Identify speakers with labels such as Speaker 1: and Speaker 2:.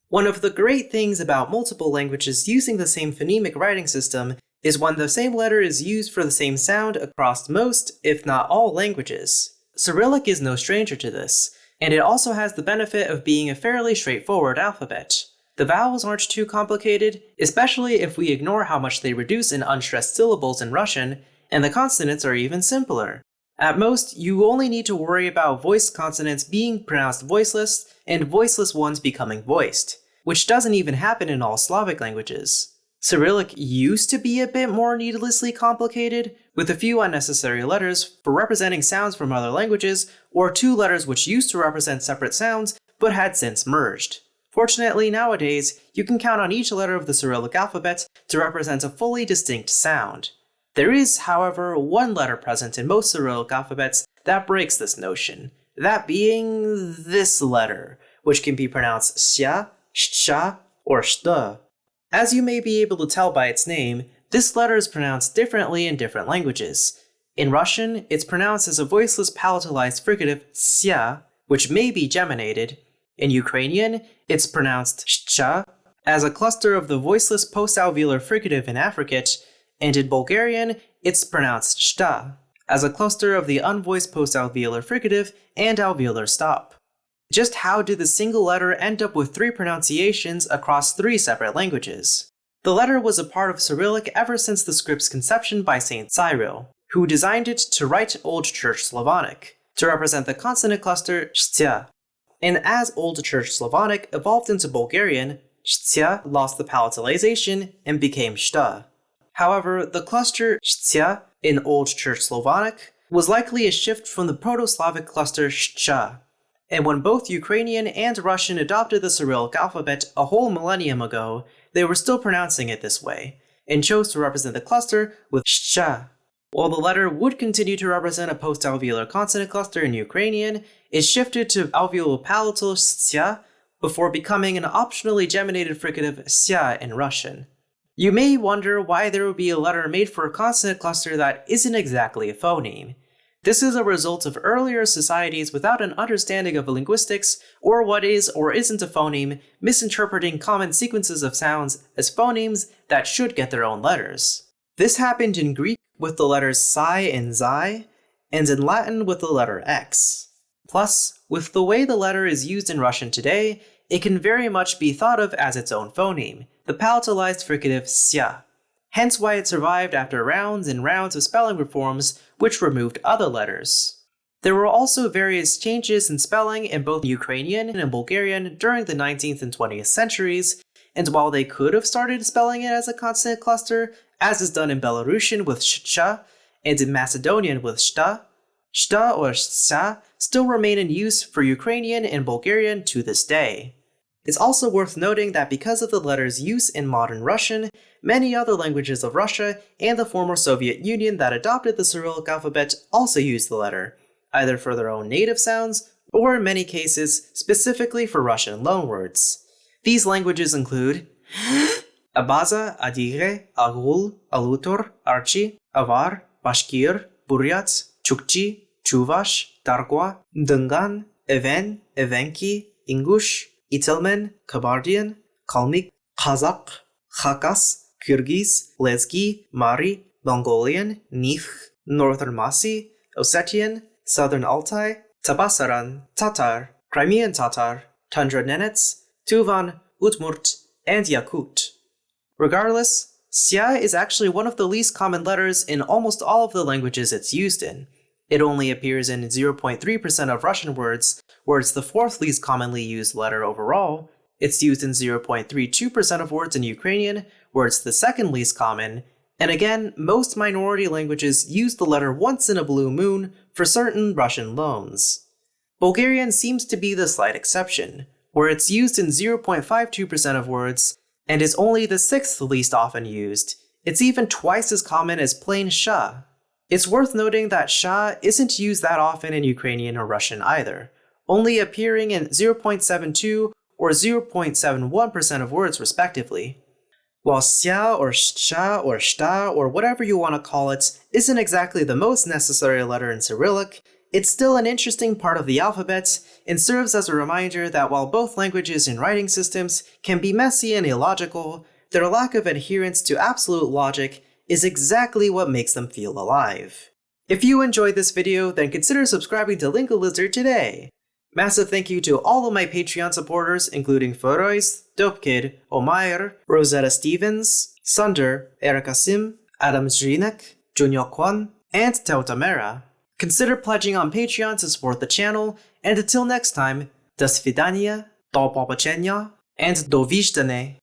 Speaker 1: One of the great things about multiple languages using the same phonemic writing system is when the same letter is used for the same sound across most, if not all, languages. Cyrillic is no stranger to this, and it also has the benefit of being a fairly straightforward alphabet. The vowels aren't too complicated, especially if we ignore how much they reduce in unstressed syllables in Russian, and the consonants are even simpler. At most, you only need to worry about voiced consonants being pronounced voiceless and voiceless ones becoming voiced, which doesn't even happen in all Slavic languages. Cyrillic used to be a bit more needlessly complicated, with a few unnecessary letters for representing sounds from other languages, or 2 letters which used to represent separate sounds but had since merged. Fortunately, nowadays, you can count on each letter of the Cyrillic alphabet to represent a fully distinct sound. There is, however, one letter present in most Cyrillic alphabets that breaks this notion, that being this letter, which can be pronounced xia, xcha, or shta. As you may be able to tell by its name, this letter is pronounced differently in different languages. In Russian, it's pronounced as a voiceless palatalized fricative xia, which may be geminated. In Ukrainian, it's pronounced shcha, as a cluster of the voiceless post-alveolar fricative and affricate, and in Bulgarian, it's pronounced shta, as a cluster of the unvoiced post-alveolar fricative and alveolar stop. Just how did the single letter end up with 3 pronunciations across 3 separate languages? The letter was a part of Cyrillic ever since the script's conception by Saint Cyril, who designed it to write Old Church Slavonic, to represent the consonant cluster shtia. And as Old Church Slavonic evolved into Bulgarian, shtia lost the palatalization and became shta. However, the cluster shtia in Old Church Slavonic was likely a shift from the Proto-Slavic cluster shcha. And when both Ukrainian and Russian adopted the Cyrillic alphabet a whole millennium ago, they were still pronouncing it this way, and chose to represent the cluster with shcha. While the letter would continue to represent a post-alveolar consonant cluster in Ukrainian, it shifted to alveolo-palatal stia before becoming an optionally geminated fricative xia in Russian. You may wonder why there would be a letter made for a consonant cluster that isn't exactly a phoneme. This is a result of earlier societies without an understanding of linguistics or what is or isn't a phoneme, misinterpreting common sequences of sounds as phonemes that should get their own letters. This happened in Greek with the letters psi and xi, and in Latin with the letter x. Plus, with the way the letter is used in Russian today, it can very much be thought of as its own phoneme, the palatalized fricative xia. Hence why it survived after rounds and rounds of spelling reforms which removed other letters. There were also various changes in spelling in both Ukrainian and Bulgarian during the 19th and 20th centuries, and while they could have started spelling it as a consonant cluster, as is done in Belarusian with shcha and in Macedonian with shta, shta or shta still remain in use for Ukrainian and Bulgarian to this day. It's also worth noting that because of the letter's use in modern Russian, many other languages of Russia and the former Soviet Union that adopted the Cyrillic alphabet also use the letter, either for their own native sounds, or in many cases, specifically for Russian loanwords. These languages include Abaza, Adigre, Agul, Alutor, Archi, Avar, Bashkir, Buryat, Chukchi, Chuvash, Dargwa, Dungan, Even, Evenki, Ingush, Itelmen, Kabardian, Kalmyk, Kazakh, Khakas, Kyrgyz, Lezgi, Mari, Mongolian, Nikh, Northern Masi, Ossetian, Southern Altai, Tabasaran, Tatar, Crimean Tatar, Tundra Nenets, Tuvan, Udmurt, and Yakut. Regardless, xia is actually one of the least common letters in almost all of the languages it's used in. It only appears in 0.3% of Russian words, where it's the 4th least commonly used letter overall. It's used in 0.32% of words in Ukrainian, where it's the 2nd least common. And again, most minority languages use the letter once in a blue moon for certain Russian loans. Bulgarian seems to be the slight exception, where it's used in 0.52% of words, and is only the 6th least often used. It's even twice as common as plain sha. It's worth noting that sha isn't used that often in Ukrainian or Russian either, only appearing in 0.72 or 0.71% of words respectively. While xia or shcha or shta or whatever you want to call it isn't exactly the most necessary letter in Cyrillic, it's still an interesting part of the alphabet and serves as a reminder that while both languages and writing systems can be messy and illogical, their lack of adherence to absolute logic is exactly what makes them feel alive. If you enjoyed this video, then consider subscribing to LingoLizard today. Massive thank you to all of my Patreon supporters, including Forois, Dopekid, Omair, Rosetta Stevens, Sunder, Erica Sim, Adam Zrinek, Junyo Kwon, and Teutamera. Consider pledging on Patreon to support the channel, and until next time, do svidaniya, do pobachenja, and do vijdane.